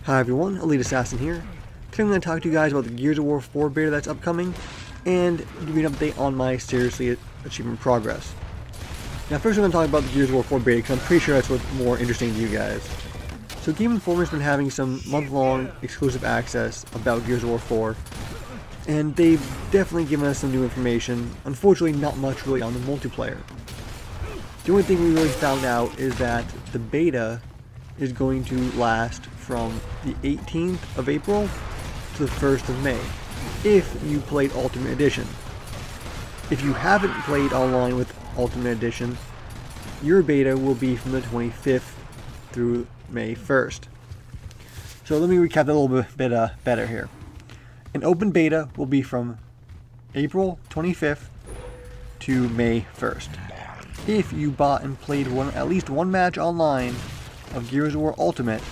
Hi everyone, Elite Assassin here. Today I'm going to talk to you guys about the Gears of War 4 beta that's upcoming, and give you an update on my Seriously achievement progress. Now first we're going to talk about the Gears of War 4 beta, because I'm pretty sure that's what's more interesting to you guys. So Game Informer's been having some month-long exclusive access about Gears of War 4, and they've definitely given us some new information. Unfortunately, not much really on the multiplayer. The only thing we really found out is that the beta is going to last from the 18th of April to the 1st of May, if you played Ultimate Edition. If you haven't played online with Ultimate Edition, your beta will be from the 25th through May 1st. So let me recap that a little bit better here. An open beta will be from April 25th to May 1st. If you bought and played at least one match online of Gears of War Ultimate,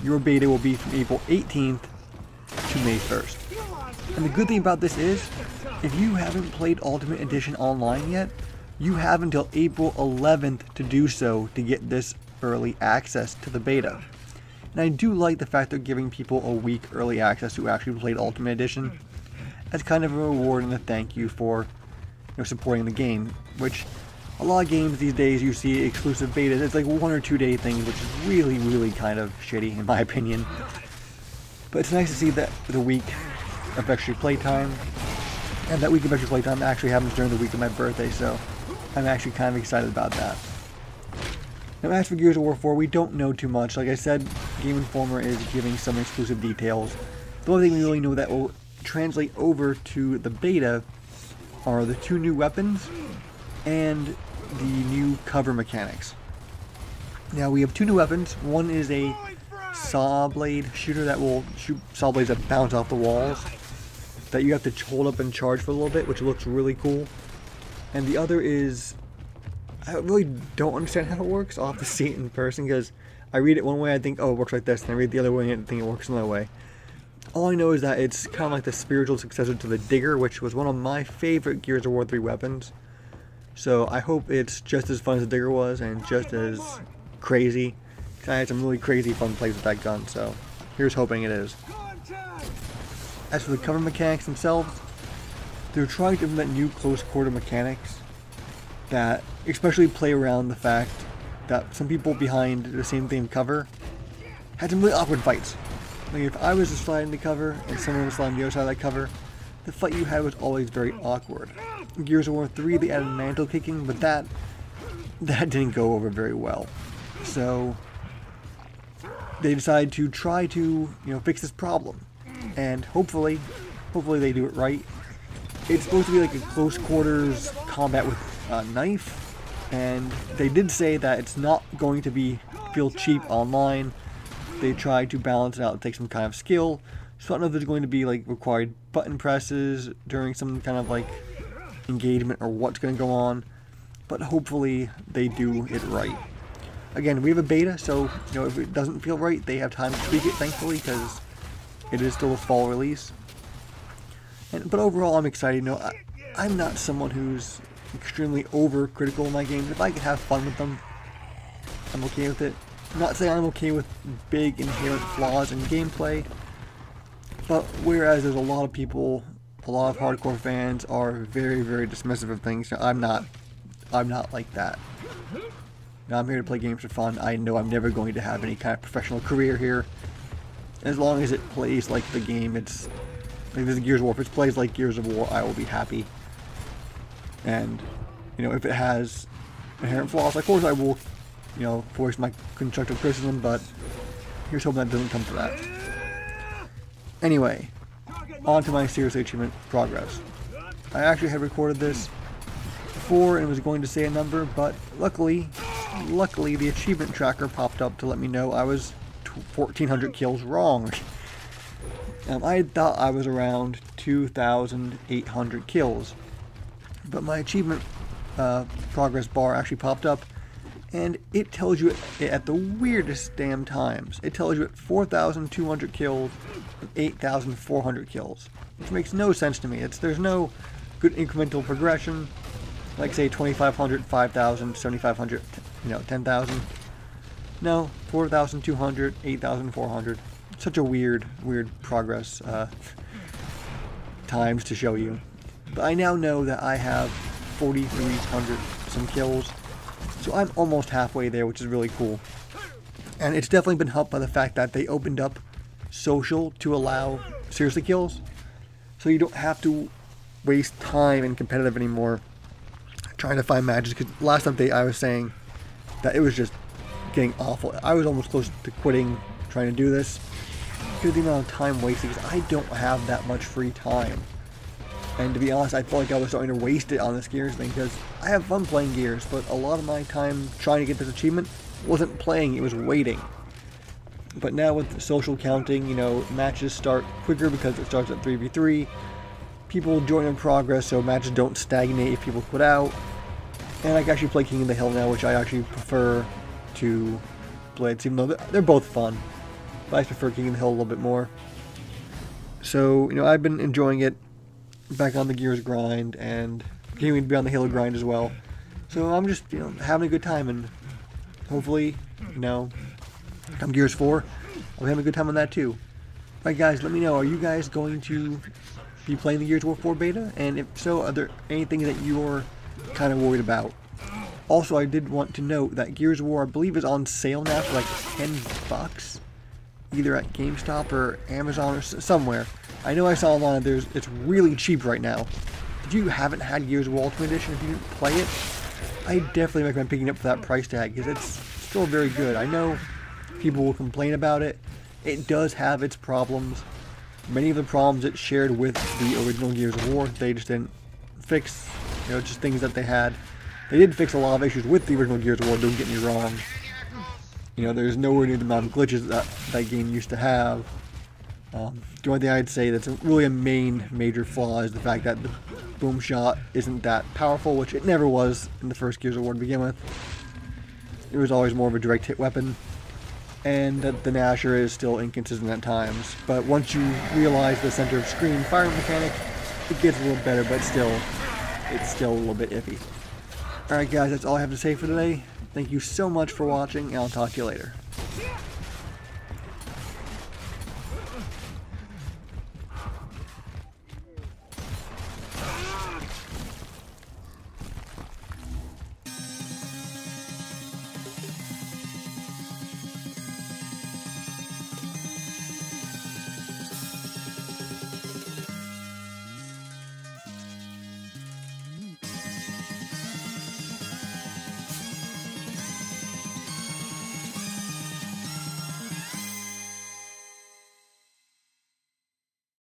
your beta will be from April 18th to May 1st. And the good thing about this is, if you haven't played Ultimate Edition online yet, you have until April 11th to do so to get this early access to the beta. And I do like the fact they're giving people a week early access who actually played Ultimate Edition as kind of a reward and a thank you for supporting the game, which a lot of games these days you see exclusive betas, it's like 1 or 2 day things, which is really kind of shitty in my opinion. But it's nice to see that the week of extra playtime, and that week of extra playtime actually happens during the week of my birthday, so I'm actually kind of excited about that. Now as for Gears of War 4, we don't know too much. Like I said, Game Informer is giving some exclusive details. The only thing we really know that will translate over to the beta are the 2 new weapons and the new cover mechanics. Now we have 2 new weapons. One is a saw blade shooter that will shoot saw blades that bounce off the walls that you have to hold up and charge for a little bit, which looks really cool. And the other is, I really don't understand how it works. I'll have to see it in person, because I read it one way, I think, oh, it works like this, and I read it the other way and I think it works another way. All I know is that it's kind of like the spiritual successor to the Digger, which was one of my favorite Gears of War 3 weapons. So I hope it's just as fun as the Digger was, and just as crazy. I had some really crazy fun plays with that gun, so here's hoping it is. As for the cover mechanics themselves, they're trying to implement new close quarter mechanics that especially play around the fact that some people behind the same theme cover had some really awkward fights. Like if I was to slide in the cover and someone was sliding the other side of that cover, the fight you had was always very awkward. In Gears of War 3 they added mantle kicking, but that didn't go over very well. So they decided to try to fix this problem, and hopefully they do it right. It's supposed to be like a close quarters combat with a knife, and they did say that it's not going to feel cheap online. They tried to balance it out and take some kind of skill. So I don't know if there's going to be like required button presses during some kind of like engagement or what's going to go on, but hopefully they do it right. Again, we have a beta, so if it doesn't feel right, they have time to tweak it, thankfully, because it is still a fall release. But overall, I'm excited. I'm not someone who's extremely overcritical in my games. If I can have fun with them, I'm okay with it. I'm not saying I'm okay with big inherent flaws in gameplay, but whereas there's a lot of people, a lot of hardcore fans are very dismissive of things, I'm not like that. I'm here to play games for fun. I know I'm never going to have any kind of professional career here. As long as it plays like the game, it's like this is Gears of War. If it plays like Gears of War, I will be happy. And if it has inherent flaws, of course I will voice my constructive criticism, but here's hoping that doesn't come to that. Anyway, on to my Seriously achievement progress. I actually had recorded this before and was going to say a number, but luckily the achievement tracker popped up to let me know I was 1,400 kills wrong. I thought I was around 2,800 kills, but my achievement progress bar actually popped up, and it tells you at the weirdest damn times. It tells you at 4,200 kills and 8,400 kills, which makes no sense to me. There's no good incremental progression, like say 2,500, 5,000, 7,500, 10,000. No, 4,200, 8,400. such a weird progress times to show you. But I now know that I have 4,300 some kills, so I'm almost halfway there, which is really cool. And it's definitely been helped by the fact that they opened up social to allow seriously kills, so you don't have to waste time in competitive anymore trying to find matches. Because last update I was saying that it was just getting awful. I was almost close to quitting trying to do this because of the amount of time wasted, because I don't have that much free time. And to be honest, I felt like I was starting to waste it on this Gears thing, because I have fun playing Gears, but a lot of my time trying to get this achievement wasn't playing, it was waiting. But now with social counting, you know, matches start quicker because it starts at 3v3. People join in progress, so matches don't stagnate if people quit out. And I can actually play King of the Hill now, which I actually prefer to Blitz, even though they're both fun. But I prefer King of the Hill a little bit more. So, you know, I've been enjoying it, back on the Gears grind, and continuing to be on the Halo grind as well. So I'm just, you know, having a good time, and hopefully, you know, come Gears 4, I'm having a good time on that too. Alright guys, let me know, are you guys going to be playing the Gears of War 4 beta? And if so, are there anything that you're kind of worried about? Also, I did want to note that Gears of War, I believe, is on sale now for like $10, either at GameStop or Amazon or somewhere. I know I saw online it's really cheap right now. If you haven't had Gears of War Ultimate Edition, if you didn't play it, I definitely recommend picking it up for that price tag, because it's still very good. I know people will complain about it. It does have its problems. Many of the problems it shared with the original Gears of War, they just didn't fix, you know, just things that they had. They did fix a lot of issues with the original Gears of War, don't get me wrong. You know, there's nowhere near the amount of glitches that game used to have. The only thing I'd say that's really a major flaw is the fact that the boom shot isn't that powerful, which it never was in the first Gears of War to begin with. It was always more of a direct hit weapon, and that the Gnasher is still inconsistent at times. But once you realize the center of screen firing mechanic, it gets a little better, but it's still a little bit iffy. Alright guys, that's all I have to say for today. Thank you so much for watching, and I'll talk to you later.